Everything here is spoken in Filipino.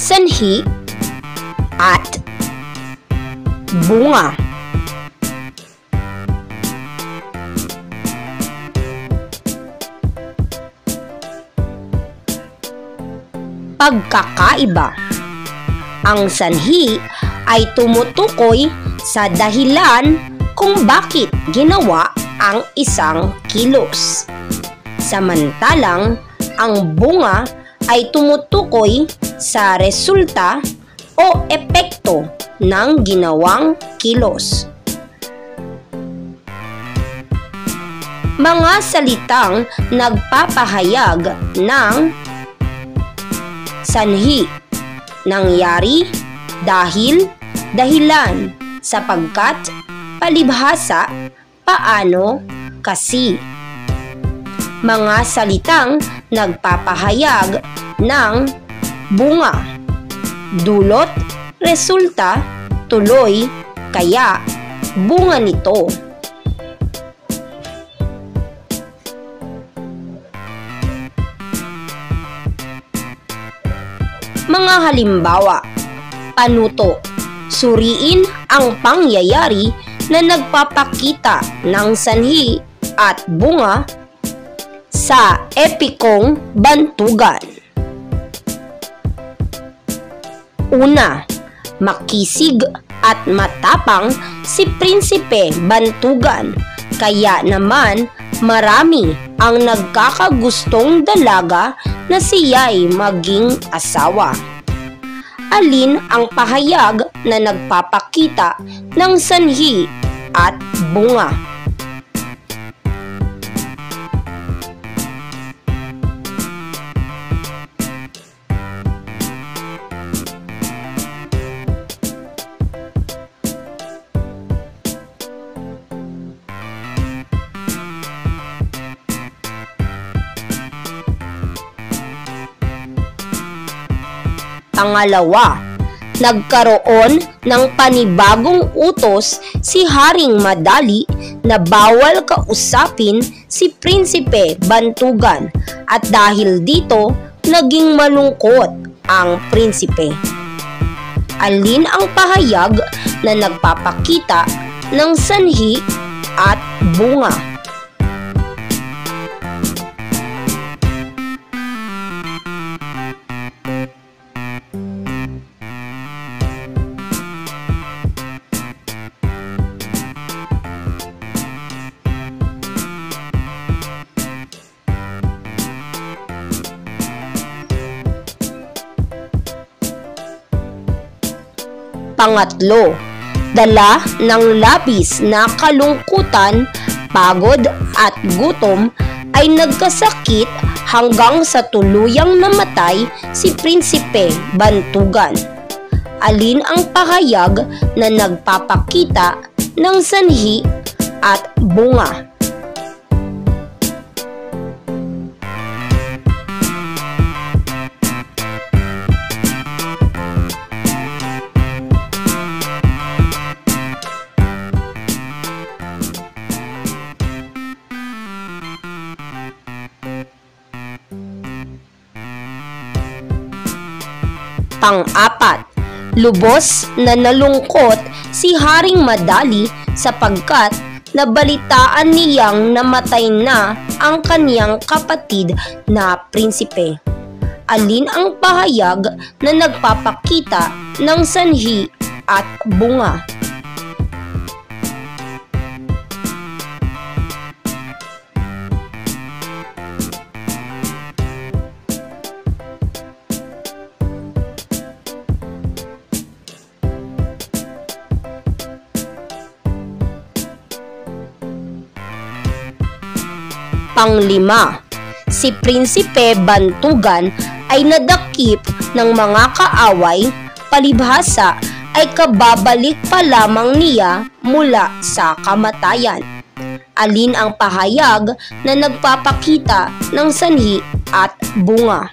sanhi at bunga. Pagkakaiba. Ang sanhi ay tumutukoy sa dahilan kung bakit ginawa ang isang kilos. Samantalang ang bunga ay tumutukoy sa resulta o epekto ng ginawang kilos. Mga salitang nagpapahayag ng sanhi: nangyari, dahil, dahilan, sapagkat, palibhasa, paano, kasi. Mga salitang nagpapahayag ng bunga: dulot, resulta, tuloy, kaya, bunga nito. Mga halimbawa: panuto, suriin ang pangyayari na nagpapakita ng sanhi at bunga sa epikong bantugan. Una, makisig at matapang si Prinsipe Bantugan, kaya naman marami ang nagkakagustong dalaga na siya'y maging asawa. Alin ang pahayag na nagpapakita ng sanhi at bunga? Pangalawa, nagkaroon ng panibagong utos si Haring Madali na bawal kausapin si Prinsipe Bantugan at dahil dito naging malungkot ang prinsipe. Alin ang pahayag na nagpapakita ng sanhi at bunga? Pangatlo, dala ng labis na kalungkutan, pagod at gutom ay nagkasakit hanggang sa tuluyang namatay si Prinsipe Bantugan. Alin ang pahayag na nagpapakita ng sanhi at bunga? Pang-apat, lubos na nalungkot si Haring Madali sapagkat nabalitaan niyang namatay na ang kaniyang kapatid na prinsipe. Alin ang pahayag na nagpapakita ng sanhi at bunga? Panglima, si Prinsipe Bantugan ay nadakip ng mga kaaway, palibhasa ay kababalik pa lamang niya mula sa kamatayan. Alin ang pahayag na nagpapakita ng sanhi at bunga?